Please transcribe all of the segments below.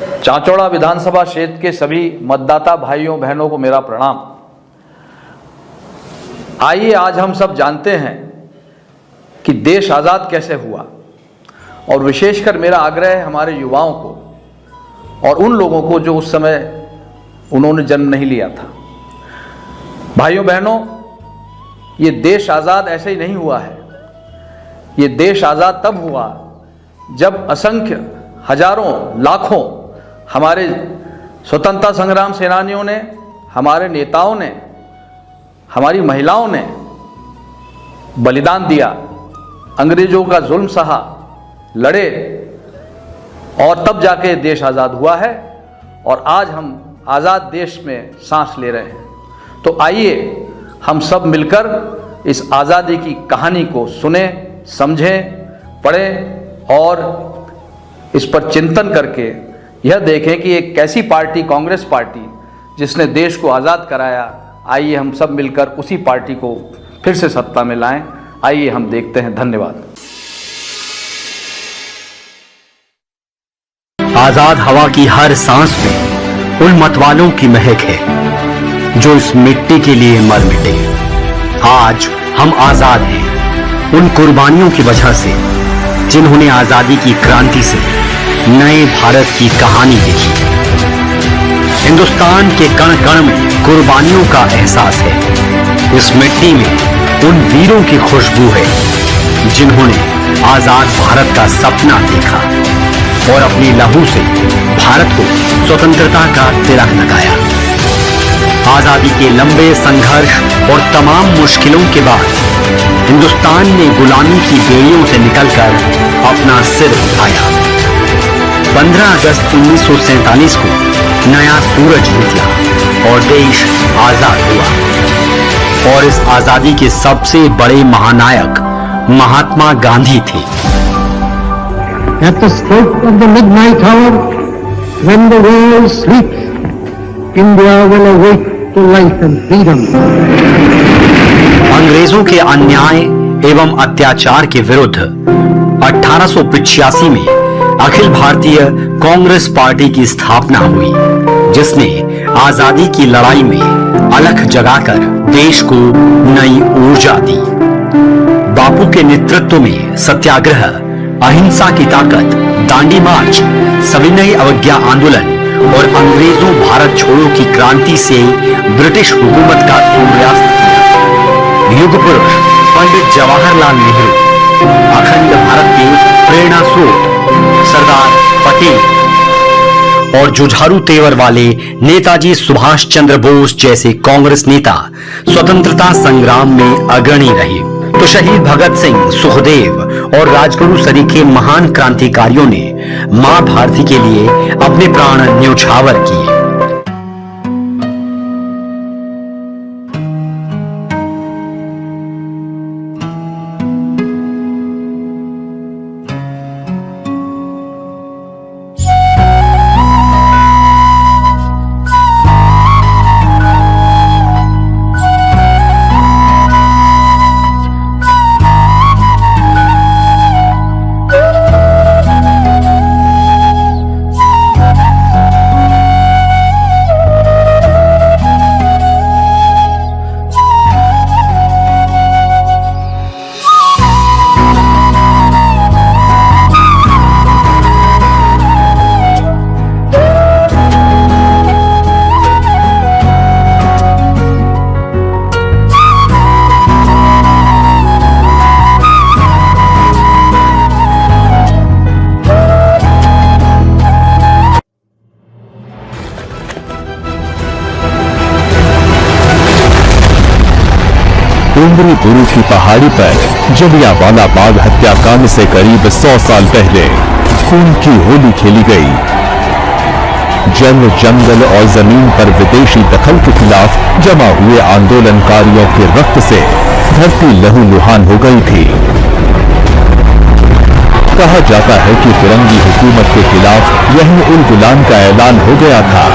चांचौड़ा विधानसभा क्षेत्र के सभी मतदाता भाइयों बहनों को मेरा प्रणाम। आइए आज हम सब जानते हैं कि देश आज़ाद कैसे हुआ, और विशेषकर मेरा आग्रह है हमारे युवाओं को और उन लोगों को जो उस समय उन्होंने जन्म नहीं लिया था। भाइयों बहनों, ये देश आज़ाद ऐसे ही नहीं हुआ है। ये देश आज़ाद तब हुआ जब असंख्य हजारों लाखों हमारे स्वतंत्रता संग्राम सेनानियों ने, हमारे नेताओं ने, हमारी महिलाओं ने बलिदान दिया, अंग्रेजों का जुल्म सहा, लड़े, और तब जाके देश आज़ाद हुआ है और आज हम आज़ाद देश में सांस ले रहे हैं। तो आइए हम सब मिलकर इस आज़ादी की कहानी को सुने, समझें, पढ़ें और इस पर चिंतन करके यह देखें कि एक कैसी पार्टी, कांग्रेस पार्टी, जिसने देश को आज़ाद कराया, आइए हम सब मिलकर उसी पार्टी को फिर से सत्ता में लाएं। आइए हम देखते हैं। धन्यवाद। आजाद हवा की हर सांस में उन मतवालों की महक है जो इस मिट्टी के लिए मर मिटे। आज हम आजाद हैं उन कुर्बानियों की वजह से जिन्होंने आजादी की क्रांति से नए भारत की कहानी लिखी। हिंदुस्तान के कण कण में कुर्बानियों का एहसास है। इस मिट्टी में उन वीरों की खुशबू है जिन्होंने आजाद भारत का सपना देखा और अपनी लहू से भारत को स्वतंत्रता का तिलक लगाया। आजादी के लंबे संघर्ष और तमाम मुश्किलों के बाद हिंदुस्तान ने गुलामी की बेड़ियों से निकलकर अपना सिर उठाया। 15 अगस्त 1947 को नया सूरज निकला और देश आजाद हुआ। और इस आजादी के सबसे बड़े महानायक महात्मा गांधी थे। At the stroke of the midnight hour, when the world sleeps, India will awake to life and freedom. अंग्रेजों के अन्याय एवं अत्याचार के विरुद्ध 1885 में अखिल भारतीय कांग्रेस पार्टी की स्थापना हुई, जिसने आजादी की लड़ाई में अलख जगाकर देश को नई ऊर्जा दी। बापू के नेतृत्व में सत्याग्रह, अहिंसा की ताकत, दांडी मार्च, सविनय अवज्ञा आंदोलन और अंग्रेजों भारत छोड़ो की क्रांति से ब्रिटिश हुकूमत का सूर्यास्त किया। युग पुरुष पंडित जवाहरलाल नेहरू, अखंड भारत के प्रेरणा स्रोत सरदार पटेल और जुझारू तेवर वाले नेताजी सुभाष चंद्र बोस जैसे कांग्रेस नेता स्वतंत्रता संग्राम में अग्रणी रहे, तो शहीद भगत सिंह, सुखदेव और राजगुरु सरीखे महान क्रांतिकारियों ने मां भारती के लिए अपने प्राण न्योछावर किए। उमरी गुरु की पहाड़ी पर जलियांवाला बाग हत्याकांड से करीब 100 साल पहले खून की होली खेली गई। जल, जंगल और जमीन पर विदेशी दखल के खिलाफ जमा हुए आंदोलनकारियों के रक्त से धरती लहूलुहान हो गई थी। कहा जाता है कि फिरंगी हुकूमत के खिलाफ यही उल गुलान का ऐलान हो गया था।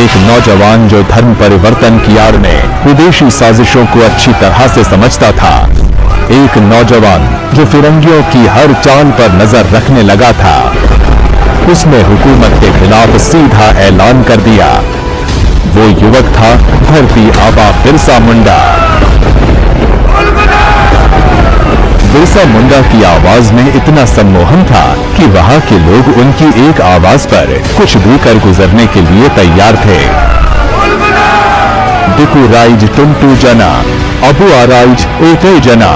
एक नौजवान जो धर्म परिवर्तन की आड़ में विदेशी साजिशों को अच्छी तरह से समझता था, एक नौजवान जो फिरंगियों की हर चाल पर नजर रखने लगा था, उसने हुकूमत के खिलाफ सीधा ऐलान कर दिया। वो युवक था धरती आबा बिरसा मुंडा। बिरसा मुंडा की आवाज में इतना सम्मोहन था कि वहां के लोग उनकी एक आवाज पर कुछ भी कर गुजरने के लिए तैयार थे। दिकू राइज टुंटू जना, अबू आराइज एते जना,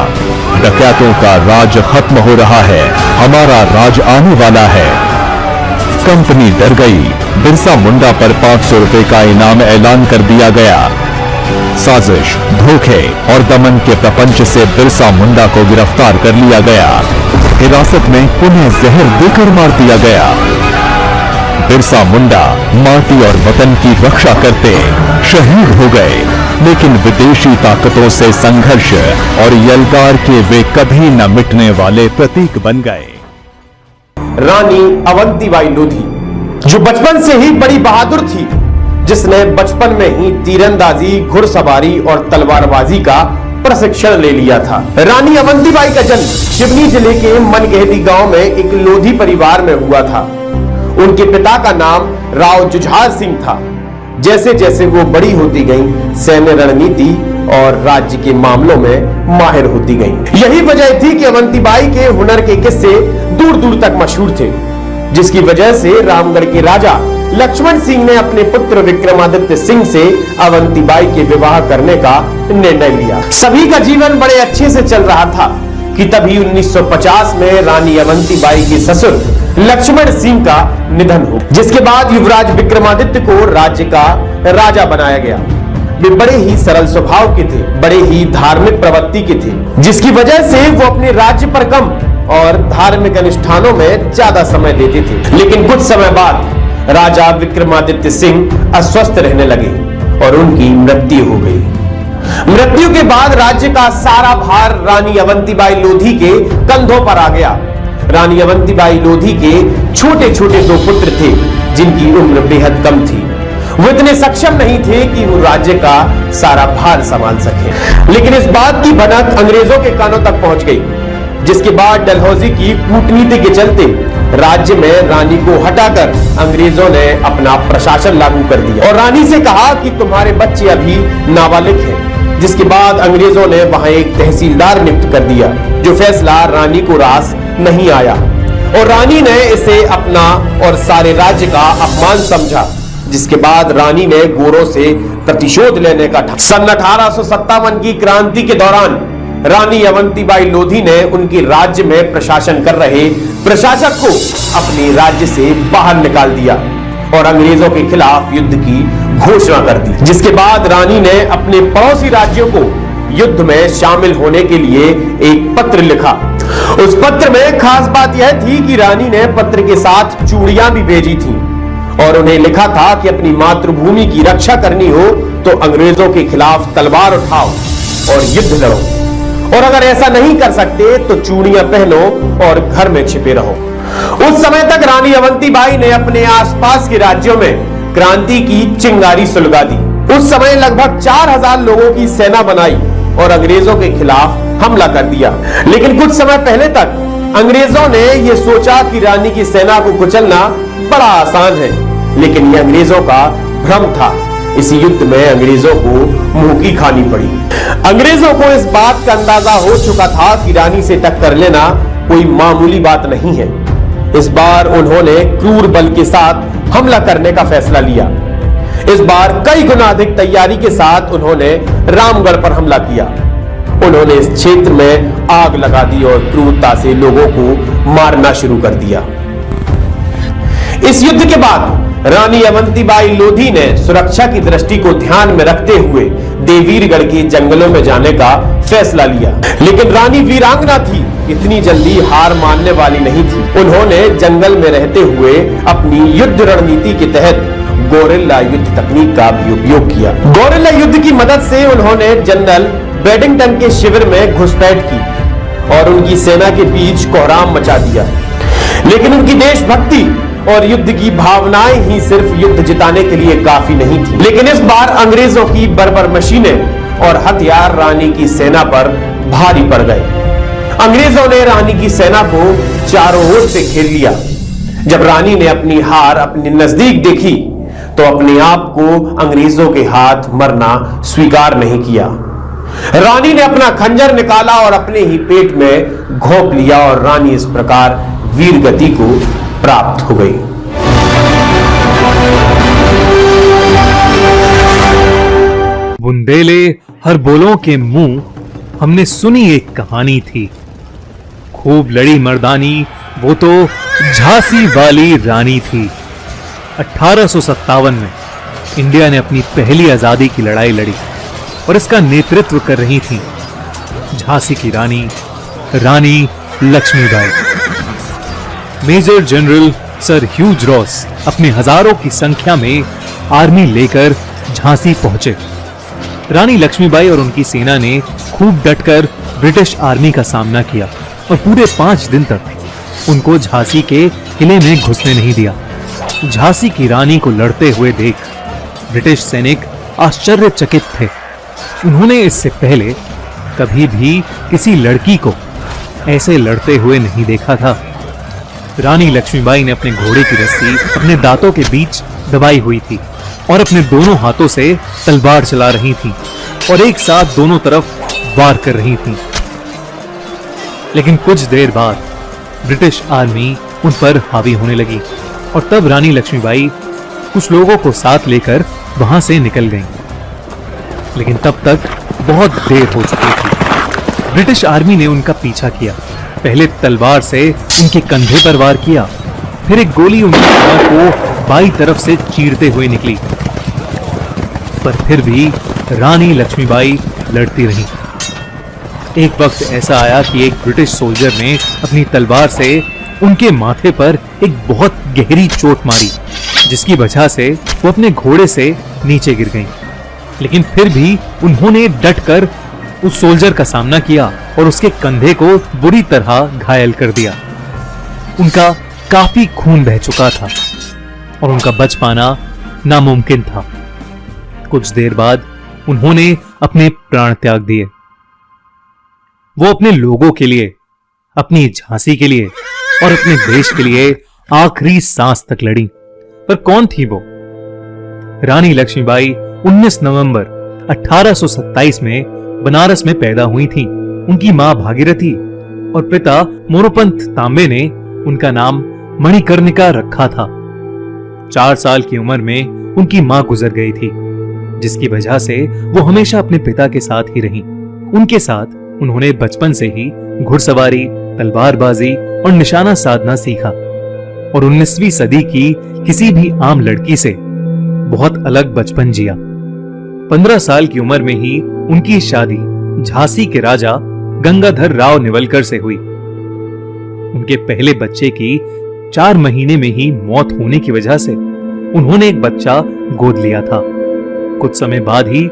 डकैतों का राज खत्म हो रहा है, हमारा राज आने वाला है। कंपनी डर गई। बिरसा मुंडा पर 500 रुपए का इनाम ऐलान कर दिया गया। साजिश, धोखे और दमन के प्रपंच से बिरसा मुंडा को गिरफ्तार कर लिया गया। हिरासत में उन्हें जहर देकर मार दिया गया। बिरसा मुंडा माटी और वतन की रक्षा करते शहीद हो गए, लेकिन विदेशी ताकतों से संघर्ष और यलगार के वे कभी न मिटने वाले प्रतीक बन गए। रानी अवंतीबाई लोधी, जो बचपन से ही बड़ी बहादुर थी, जिसने बचपन में ही तीरंदाजी, घुड़सवारी और तलवारबाजी का प्रशिक्षण ले लिया था। रानी अवंतीबाई का जन्म सिवनी जिले के मनगेहती गांव में एक लोधी परिवार में हुआ था। उनके पिता का नाम राव जुझार सिंह था। जैसे जैसे वो बड़ी होती गईं, सैन्य रणनीति और राज्य के मामलों में माहिर होती गईं। यही वजह थी कि अवंतीबाई के हुनर के किस्से दूर दूर तक मशहूर थे, जिसकी वजह से रामगढ़ के राजा लक्ष्मण सिंह ने अपने पुत्र विक्रमादित्य सिंह से अवंतीबाई के विवाह करने का निर्णय लिया। सभी का जीवन बड़े अच्छे से चल रहा था कि तभी 1950 में रानी अवंतीबाई के ससुर लक्ष्मण सिंह का निधन हो, जिसके बाद युवराज विक्रमादित्य को राज्य का राजा बनाया गया। वे बड़े ही सरल स्वभाव के थे, बड़े ही धार्मिक प्रवृत्ति के थे, जिसकी वजह से वो अपने राज्य पर कम और धार्मिक अनुष्ठानों में ज्यादा समय देते थे। लेकिन कुछ समय बाद राजा विक्रमादित्य सिंह अस्वस्थ रहने लगे और उनकी मृत्यु हो गई। मृत्यु के बाद राज्य का सारा भार रानी अवंतीबाई लोधी के कंधों पर आ गया। रानी अवंतीबाई लोधी के छोटे छोटे 2 पुत्र थे, जिनकी उम्र बेहद कम थी। वो इतने सक्षम नहीं थे कि वो राज्य का सारा भार संभाल सके। लेकिन इस बात की भनक अंग्रेजों के कानों तक पहुंच गई, जिसके बाद डलहौजी की कूटनीति के चलते राज्य में रानी को हटाकर अंग्रेजों ने अपना प्रशासन लागू कर दिया और रानी से कहा कि तुम्हारे बच्चे अभी नाबालिग हैं। जिसके बाद अंग्रेजों ने वहां एक तहसीलदार नियुक्त कर दिया, जो फैसला रानी को रास नहीं आया और रानी ने इसे अपना और सारे राज्य का अपमान समझा। जिसके बाद रानी ने गोरों से प्रतिशोध लेने का सन 1857 की क्रांति के दौरान रानी अवंतीबाई लोधी ने उनके राज्य में प्रशासन कर रहे प्रशासक को अपने राज्य से बाहर निकाल दिया और अंग्रेजों के खिलाफ युद्ध की घोषणा कर दी। जिसके बाद रानी ने अपने पड़ोसी राज्यों को युद्ध में शामिल होने के लिए एक पत्र लिखा। उस पत्र में खास बात यह थी कि रानी ने पत्र के साथ चूड़ियां भी भेजी थी और उन्हें लिखा था कि अपनी मातृभूमि की रक्षा करनी हो तो अंग्रेजों के खिलाफ तलवार उठाओ और युद्ध लड़ो, और अगर ऐसा नहीं कर सकते तो चूड़ियां पहनो और घर में छिपे रहो। उस समय तक रानी अवंतीबाई ने अपने आसपास के राज्यों में क्रांति की चिंगारी सुलगा दी। उस समय लगभग 4000 लोगों की सेना बनाई और अंग्रेजों के खिलाफ हमला कर दिया। लेकिन कुछ समय पहले तक अंग्रेजों ने यह सोचा कि रानी की सेना को कुचलना बड़ा आसान है, लेकिन यह अंग्रेजों का भ्रम था। इसी युद्ध में अंग्रेजों को मुंह की खानी पड़ी। अंग्रेजों को इस बात का अंदाजा हो चुका था कि रानी से टक्कर लेना कोई मामूली बात नहीं है। इस बार उन्होंने क्रूर बल के साथ हमला करने का फैसला लिया। इस बार कई गुना अधिक तैयारी के साथ उन्होंने रामगढ़ पर हमला किया। उन्होंने इस क्षेत्र में आग लगा दी और क्रूरता से लोगों को मारना शुरू कर दिया। इस युद्ध के बाद रानी अवंतीबाई लोधी ने सुरक्षा की दृष्टि को ध्यान में रखते हुए देवीरगढ़ के जंगलों में जाने का फैसला लिया। लेकिन रानी वीरांगना थी, इतनी जल्दी हार मानने वाली नहीं थी। उन्होंने जंगल में रहते हुए अपनी युद्ध रणनीति के तहत गोरिल्ला युद्ध तकनीक का भी उपयोग किया। गोरिल्ला युद्ध की मदद से उन्होंने जनरल बेडिंगटन के शिविर में घुसपैठ की और उनकी सेना के बीच कोहराम मचा दिया। लेकिन उनकी देशभक्ति और युद्ध की भावनाएं ही सिर्फ युद्ध जिताने के लिए काफी नहीं थी। लेकिन इस बार अंग्रेजों की बर्बर मशीनें और हथियार रानी की सेना पर भारी पड़ गए। अंग्रेजों ने रानी की सेना को चारों ओर से घेर लिया। जब रानी ने अपनी हार अपने नजदीक देखी तो अपने आप को अंग्रेजों के हाथ मरना स्वीकार नहीं किया। रानी ने अपना खंजर निकाला और अपने ही पेट में घोंप लिया और रानी इस प्रकार वीर गति को प्राप्त हो गई। बुंदेले हर बोलों के मुंह हमने सुनी एक कहानी थी। खूब लड़ी मर्दानी वो तो झांसी वाली रानी थी। 1857 में इंडिया ने अपनी पहली आजादी की लड़ाई लड़ी और इसका नेतृत्व कर रही थी झांसी की रानी Rani Lakshmibai. Major general sir Hugh Rose अपने हजारों की संख्या में आर्मी लेकर झांसी पहुंचे। रानी लक्ष्मीबाई और उनकी सेना ने खूब डटकर ब्रिटिश आर्मी का सामना किया और पूरे 5 दिन तक उनको झांसी के किले में घुसने नहीं दिया। झांसी की रानी को लड़ते हुए देख ब्रिटिश सैनिक आश्चर्यचकित थे। उन्होंने इससे पहले कभी भी किसी लड़की को ऐसे लड़ते हुए नहीं देखा था। रानी लक्ष्मीबाई ने अपने घोड़े की रस्सी अपने दांतों के बीच दबाई हुई थी और अपने दोनों हाथों से तलवार चला रही थी और एक साथ दोनों तरफ वार कर रही थी। लेकिन कुछ देर बाद ब्रिटिश आर्मी उन पर हावी होने लगी और तब रानी लक्ष्मीबाई कुछ लोगों को साथ लेकर वहां से निकल गईं। लेकिन तब तक बहुत देर हो चुकी थी। ब्रिटिश आर्मी ने उनका पीछा किया। पहले तलवार से उनके कंधे पर वार किया, फिर एक गोली उनकी कमर को बाईं तरफ से चीरते हुए निकली, पर फिर भी रानी लक्ष्मीबाई लड़ती रही। एक वक्त ऐसा आया कि एक ब्रिटिश सोल्जर ने अपनी तलवार से उनके माथे पर एक बहुत गहरी चोट मारी, जिसकी वजह से वो अपने घोड़े से नीचे गिर गईं। लेकिन फिर भी उन्होंने डटकर उस सोल्जर का सामना किया और उसके कंधे को बुरी तरह घायल कर दिया। उनका काफी खून बह चुका था और उनका बच पाना नामुमकिन था। कुछ देर बाद उन्होंने अपने प्राण त्याग दिए। वो अपने लोगों के लिए, अपनी झांसी के लिए और अपने देश के लिए आखिरी सांस तक लड़ी। पर कौन थी वो? रानी लक्ष्मीबाई 19 नवंबर 1827 में बनारस में पैदा हुई थी। उनकी मां भागीरथी और पिता मोरोपंत तांबे ने उनका नाम मणिकर्णिका रखा था। 4 साल की उम्र में उनकी मां गुजर गई थी, जिसकी वजह से वो हमेशा अपने पिता के साथ ही रहीं। उनके साथ उन्होंने बचपन से ही घुड़सवारी, तलवारबाजी और निशाना साधना सीखा और 19वीं सदी की किसी भी आम लड़की से बहुत अलग बचपन जिया। 15 साल की उम्र में ही उनकी शादी झांसी के राजा गंगाधर राव नेवलकर से हुई। उनके पहले बच्चे की 4 महीने में ही मौत होने की वजह से उन्होंने एक बच्चा गोद लिया था। कुछ समय बाद ही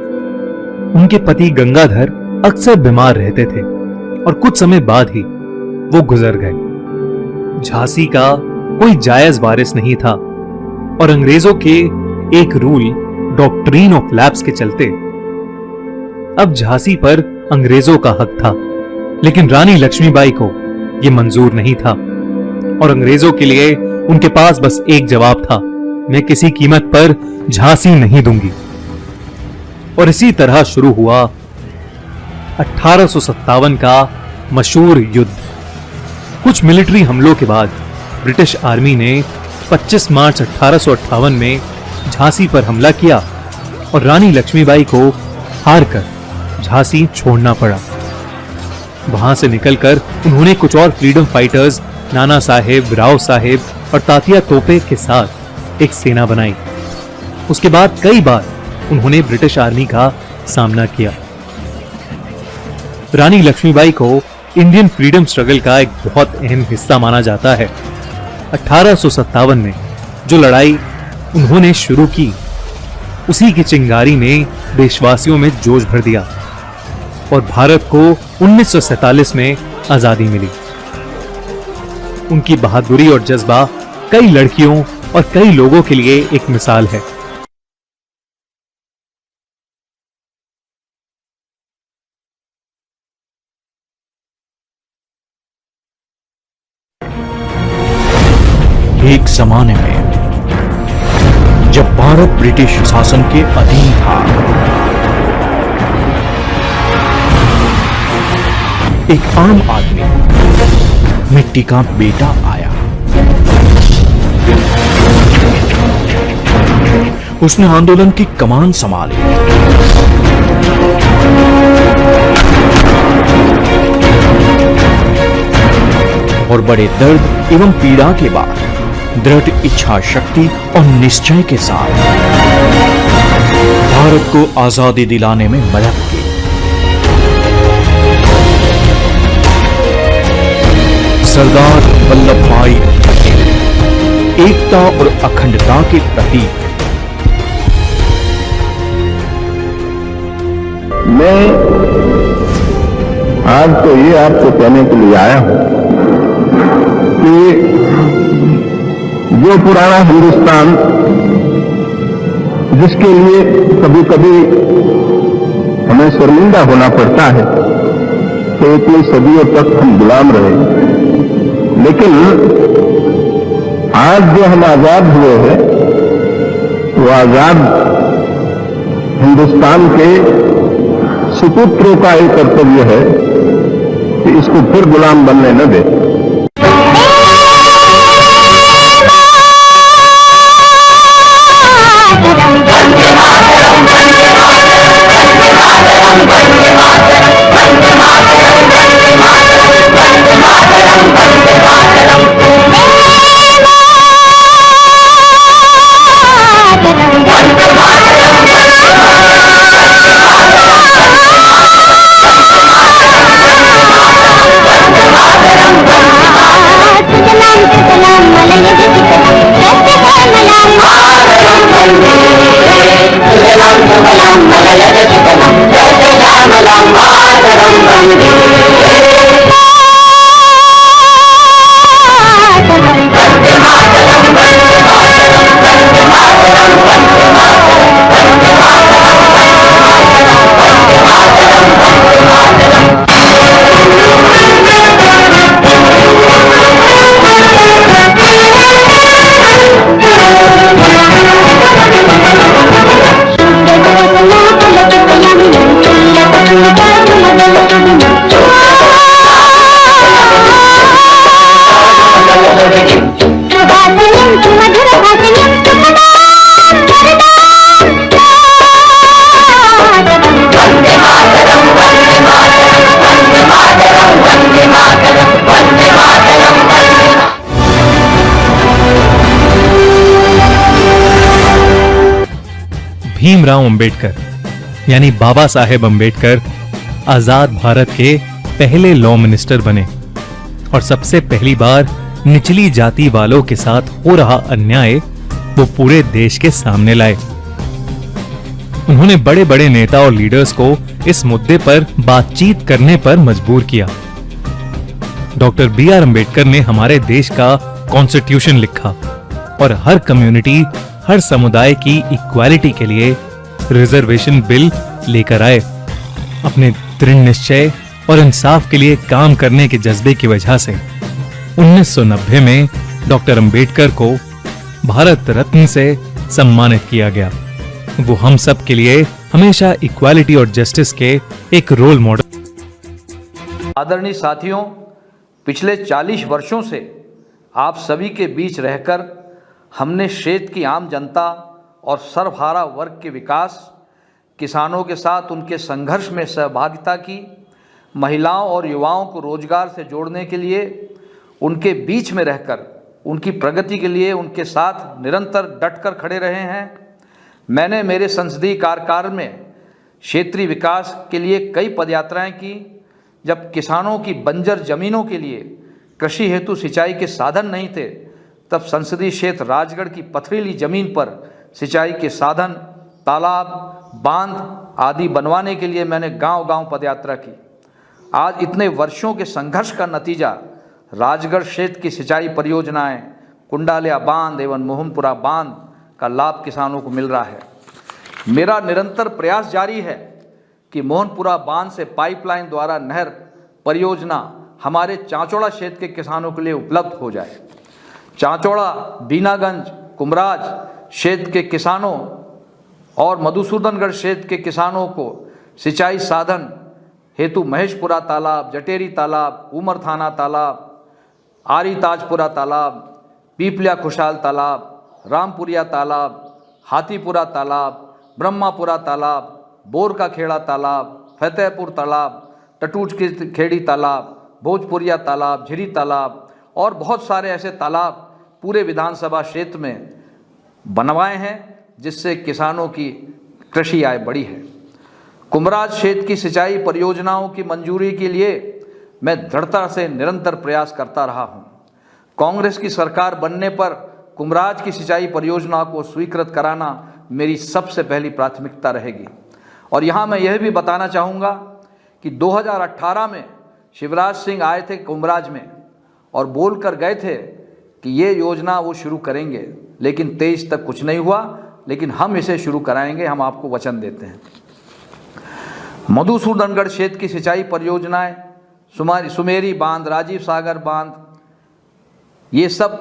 उनके पति गंगाधर अक्सर बीमार रहते थे और कुछ समय बाद ही वो गुजर गए। झांसी का कोई जायज वारिस नहीं था और अंग्रेजों के एक रूल, डॉक्ट्रिन ऑफ लैप्स के चलते अब झांसी पर अंग्रेजों का हक था। लेकिन रानी लक्ष्मीबाई को यह मंजूर नहीं था और अंग्रेजों के लिए उनके पास बस एक जवाब था, मैं किसी कीमत पर झांसी नहीं दूंगी। और इसी तरह शुरू हुआ 1857 का मशहूर युद्ध। कुछ मिलिट्री हमलों के बाद ब्रिटिश आर्मी ने 25 मार्च 1858 में झांसी पर हमला किया और रानी लक्ष्मीबाई को हारकर झांसी छोड़ना पड़ा। वहां से निकलकर उन्होंने कुछ और फ्रीडम फाइटर्स नाना साहेब, राव साहेब और तात्या तोपे के साथ एक सेना बनाई। उसके बाद कई बार उन्होंने ब्रिटिश आर्मी का सामना किया। रानी लक्ष्मीबाई को इंडियन फ्रीडम स्ट्रगल का एक बहुत अहम हिस्सा माना जाता है। 1857 में जो लड़ाई उन्होंने शुरू की, उसी की चिंगारी ने देशवासियों में जोश भर दिया और भारत को 1947 में आजादी मिली। उनकी बहादुरी और जज्बा कई लड़कियों और कई लोगों के लिए एक मिसाल है। एक जमाने में जब भारत ब्रिटिश शासन के अधीन था, एक आम आदमी मिट्टी का बेटा आया। उसने आंदोलन की कमान संभाली। और बड़े दर्द एवं पीड़ा के बाद दृढ़ इच्छा शक्ति और निश्चय के साथ भारत को आजादी दिलाने में मदद की। सरदार वल्लभ भाई पटेल एकता और अखंडता के प्रतीक। मैं आज तो ये आपको कहने के लिए आया हूं कि जो पुराना हिंदुस्तान जिसके लिए कभी कभी हमें शर्मिंदा होना पड़ता है तो इतनी सदियों तक हम गुलाम रहे, लेकिन आज जो हम आजाद हुए हैं वो आजाद हिंदुस्तान के सुपुत्रों का एक कर्तव्य है कि इसको फिर गुलाम बनने न दे। भीमराव अंबेडकर यानी बाबा साहेब अंबेडकर आजाद भारत के पहले लॉ मिनिस्टर बने और सबसे पहली बार निचली जाति वालों के साथ हो रहा अन्याय वो पूरे देश के सामने लाए। उन्होंने बड़े बड़े नेता और लीडर्स को इस मुद्दे पर बातचीत करने पर मजबूर किया। Doctor B R. अंबेडकर ने हमारे देश का कॉन्स्टिट्यूशन लिखा और हर कम्युनिटी, हर समुदाय की इक्वालिटी के लिए रिजर्वेशन बिल लेकर आए। अपने दृढ़ निश्चय और इंसाफ के लिए काम करने के जज्बे की वजह से 1990 में डॉक्टर अंबेडकर को भारत रत्न से सम्मानित किया गया। वो हम सब के लिए हमेशा इक्वालिटी और जस्टिस के एक रोल मॉडल। आदरणीय साथियों, पिछले 40 वर्षों से आप सभी के बीच रहकर हमने क्षेत्र की आम जनता और सर्वहारा वर्ग के विकास, किसानों के साथ उनके संघर्ष में सहभागिता की, महिलाओं और युवाओं को रोजगार से जोड़ने के लिए उनके बीच में रहकर उनकी प्रगति के लिए उनके साथ निरंतर डटकर खड़े रहे हैं। मैंने मेरे संसदीय कार्यकाल में क्षेत्रीय विकास के लिए कई पदयात्राएं की। जब किसानों की बंजर जमीनों के लिए कृषि हेतु सिंचाई के साधन नहीं थे, तब संसदीय क्षेत्र राजगढ़ की पथरीली जमीन पर सिंचाई के साधन, तालाब, बांध आदि बनवाने के लिए मैंने गांव-गांव पदयात्रा की। आज इतने वर्षों के संघर्ष का नतीजा राजगढ़ क्षेत्र की सिंचाई परियोजनाएं, कुंडालिया बांध एवं मोहनपुरा बांध का लाभ किसानों को मिल रहा है। मेरा निरंतर प्रयास जारी है कि मोहनपुरा बांध से पाइपलाइन द्वारा नहर परियोजना हमारे चांचौड़ा क्षेत्र के किसानों के लिए उपलब्ध हो जाए। चांचौड़ा, बीनागंज, कुमराज क्षेत्र के किसानों और मधुसूदनगढ़ क्षेत्र के किसानों को सिंचाई साधन हेतु महेशपुरा तालाब, जटेरी तालाब, उमर थाना तालाब, आरी ताजपुरा तालाब, पीपलिया खुशहाल तालाब, रामपुरिया तालाब, हाथीपुरा तालाब, ब्रह्मापुरा तालाब, बोर का खेड़ा तालाब, फतेहपुर तालाब, टटूच की खेड़ी तालाब, भोजपुरिया तालाब, झिरी तालाब और बहुत सारे ऐसे तालाब पूरे विधानसभा क्षेत्र में बनवाए हैं, जिससे किसानों की कृषि आय बढ़ी है। कुमराज क्षेत्र की सिंचाई परियोजनाओं की मंजूरी के लिए मैं दृढ़ता से निरंतर प्रयास करता रहा हूं। कांग्रेस की सरकार बनने पर कुमराज की सिंचाई परियोजना को स्वीकृत कराना मेरी सबसे पहली प्राथमिकता रहेगी। और यहाँ मैं यह भी बताना चाहूँगा कि 2018 में शिवराज सिंह आए थे कुमराज में और बोल कर गए थे कि ये योजना वो शुरू करेंगे, लेकिन 23 तक कुछ नहीं हुआ, लेकिन हम इसे शुरू कराएंगे, हम आपको वचन देते हैं। मधुसूदनगढ़ क्षेत्र की सिंचाई परियोजनाएं, सुमेरी बांध, राजीव सागर बांध, ये सब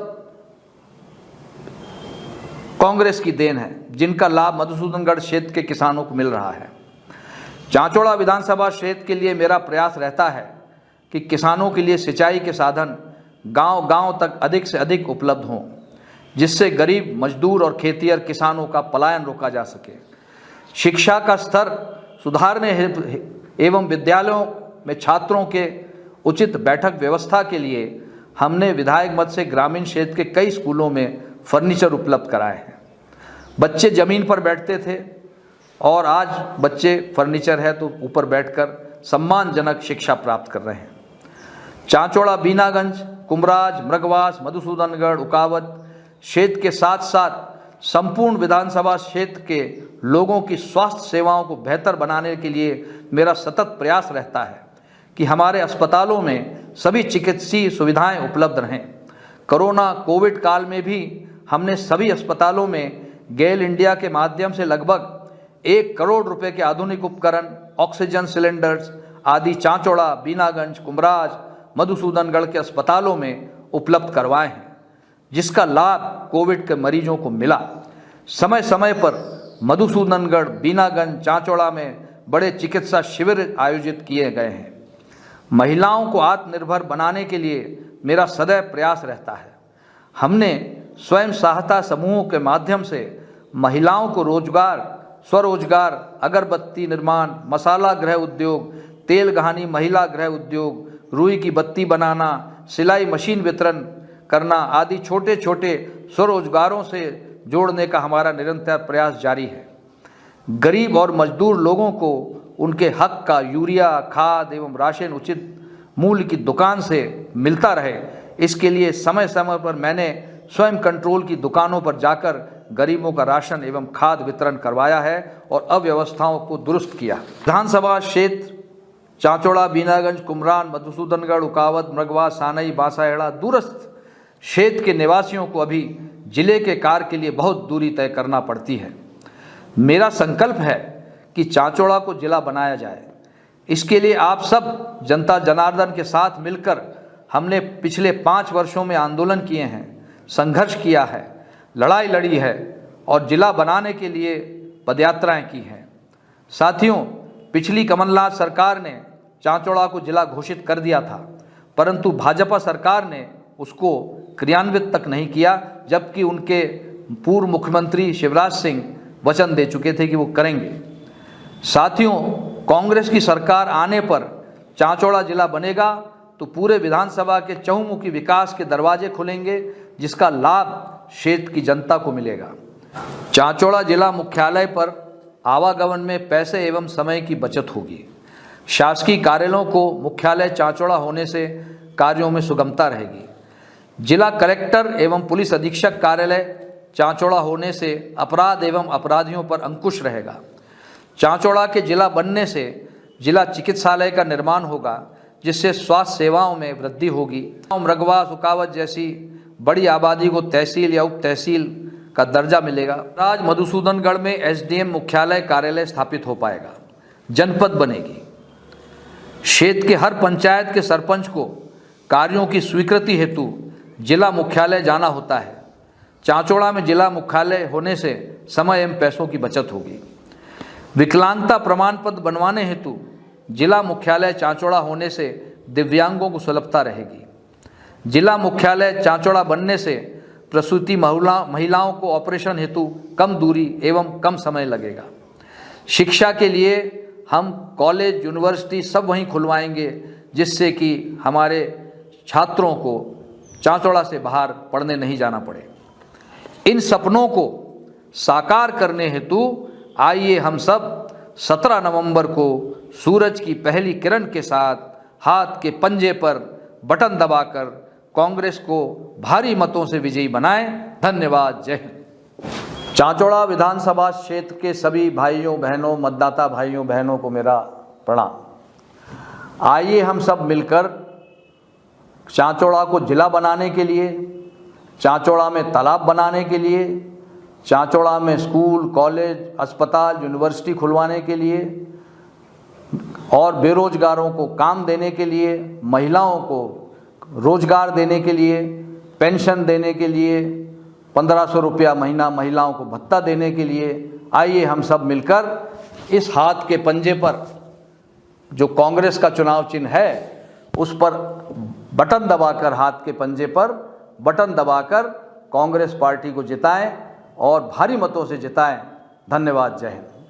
कांग्रेस की देन है, जिनका लाभ मधुसूदनगढ़ क्षेत्र के किसानों को मिल रहा है। चांचौड़ा विधानसभा क्षेत्र के लिए मेरा प्रयास रहता है कि किसानों के लिए सिंचाई के साधन गांव-गांव तक अधिक से अधिक उपलब्ध हों, जिससे गरीब मजदूर और खेतिहर किसानों का पलायन रोका जा सके। शिक्षा का स्तर सुधारने एवं विद्यालयों में छात्रों के उचित बैठक व्यवस्था के लिए हमने विधायक मद से ग्रामीण क्षेत्र के कई स्कूलों में फर्नीचर उपलब्ध कराए हैं। बच्चे ज़मीन पर बैठते थे और आज बच्चे फर्नीचर है तो ऊपर बैठकर सम्मानजनक शिक्षा प्राप्त कर रहे हैं। चांचौड़ा, बीनागंज, कुमराज, मृगवास, मधुसूदनगढ़, उकावत क्षेत्र के साथ साथ संपूर्ण विधानसभा क्षेत्र के लोगों की स्वास्थ्य सेवाओं को बेहतर बनाने के लिए मेरा सतत प्रयास रहता है कि हमारे अस्पतालों में सभी चिकित्सीय सुविधाएं उपलब्ध रहें। कोरोना कोविड काल में भी हमने सभी अस्पतालों में गेल इंडिया के माध्यम से लगभग 1 करोड़ रुपए के आधुनिक उपकरण, ऑक्सीजन सिलेंडर्स आदि चांचौड़ा, बीनागंज, कुमराज, मधुसूदनगढ़ के अस्पतालों में उपलब्ध करवाए हैं, जिसका लाभ कोविड के मरीजों को मिला। समय समय पर मधुसूदनगढ़, बीनागंज, चांचौड़ा में बड़े चिकित्सा शिविर आयोजित किए गए हैं। महिलाओं को आत्मनिर्भर बनाने के लिए मेरा सदैव प्रयास रहता है। हमने स्वयं सहायता समूहों के माध्यम से महिलाओं को रोजगार, स्वरोजगार, अगरबत्ती निर्माण, मसाला गृह उद्योग, तेल घानी महिला गृह उद्योग, रुई की बत्ती बनाना, सिलाई मशीन वितरण करना आदि छोटे छोटे स्वरोजगारों से जोड़ने का हमारा निरंतर प्रयास जारी है। गरीब और मजदूर लोगों को उनके हक का यूरिया, खाद एवं राशन उचित मूल्य की दुकान से मिलता रहे, इसके लिए समय समय पर मैंने स्वयं कंट्रोल की दुकानों पर जाकर गरीबों का राशन एवं खाद वितरण करवाया है और अव्यवस्थाओं को दुरुस्त किया। विधानसभा क्षेत्र चांचौड़ा, बीनागंज, कुमरान, मधुसूदनगढ़, उकावत, मृगवास, सानई, बासाहेड़ा दूरस्थ क्षेत्र के निवासियों को अभी जिले के कार्य के लिए बहुत दूरी तय करना पड़ती है। मेरा संकल्प है कि चांचौड़ा को जिला बनाया जाए। इसके लिए आप सब जनता जनार्दन के साथ मिलकर हमने पिछले 5 वर्षों में आंदोलन किए हैं, संघर्ष किया है, लड़ाई लड़ी है और जिला बनाने के लिए पदयात्राएं की हैं। साथियों, पिछली कमलनाथ सरकार ने चांचौड़ा को जिला घोषित कर दिया था, परंतु भाजपा सरकार ने उसको क्रियान्वित तक नहीं किया, जबकि उनके पूर्व मुख्यमंत्री शिवराज सिंह वचन दे चुके थे कि वो करेंगे। साथियों, कांग्रेस की सरकार आने पर चांचौड़ा जिला बनेगा तो पूरे विधानसभा के चहुमुखी विकास के दरवाजे खुलेंगे, जिसका लाभ क्षेत्र की जनता को मिलेगा। चांचौड़ा जिला मुख्यालय पर आवागमन में पैसे एवं समय की बचत होगी। शासकीय कार्यालयों को मुख्यालय चांचौड़ा होने से कार्यों में सुगमता रहेगी। जिला कलेक्टर एवं पुलिस अधीक्षक कार्यालय चांचौड़ा होने से अपराध एवं अपराधियों पर अंकुश रहेगा। चांचौड़ा के जिला बनने से जिला चिकित्सालय का निर्माण होगा, जिससे स्वास्थ्य सेवाओं में वृद्धि होगी। मृगवास, उकावत जैसी बड़ी आबादी को तहसील या उप तहसील का दर्जा मिलेगा। आज मधुसूदनगढ़ में एसडीएम मुख्यालय कार्यालय स्थापित हो पाएगा, जनपद बनेगी। क्षेत्र के हर पंचायत के सरपंच को कार्यों की स्वीकृति हेतु जिला मुख्यालय जाना होता है। चांचौड़ा में जिला मुख्यालय होने से समय एवं पैसों की बचत होगी। विकलांगता प्रमाण पत्र बनवाने हेतु जिला मुख्यालय चांचौड़ा होने से दिव्यांगों को सुलभता रहेगी। जिला मुख्यालय चांचौड़ा बनने से प्रसूति महिलाओं को ऑपरेशन हेतु कम दूरी एवं कम समय लगेगा। शिक्षा के लिए हम कॉलेज यूनिवर्सिटी सब वहीं खुलवाएंगे, जिससे कि हमारे छात्रों को चांचौड़ा से बाहर पढ़ने नहीं जाना पड़े। इन सपनों को साकार करने हेतु आइए हम सब 17 नवंबर को सूरज की पहली किरण के साथ हाथ के पंजे पर बटन दबाकर कांग्रेस को भारी मतों से विजयी बनाएं। धन्यवाद। जय हिंद। चांचौड़ा विधानसभा क्षेत्र के सभी भाइयों बहनों, मतदाता भाइयों बहनों को मेरा प्रणाम। आइए हम सब मिलकर चांचौड़ा को जिला बनाने के लिए, चांचौड़ा में तालाब बनाने के लिए, चांचौड़ा में स्कूल, कॉलेज, अस्पताल, यूनिवर्सिटी खुलवाने के लिए और बेरोजगारों को काम देने के लिए, महिलाओं को रोजगार देने के लिए, पेंशन देने के लिए, 1500 रुपया महीना महिलाओं को भत्ता देने के लिए आइए हम सब मिलकर इस हाथ के पंजे पर जो कांग्रेस का चुनाव चिन्ह है उस पर बटन दबाकर, हाथ के पंजे पर बटन दबाकर कांग्रेस पार्टी को जिताएं और भारी मतों से जिताएं। धन्यवाद। जय हिंद।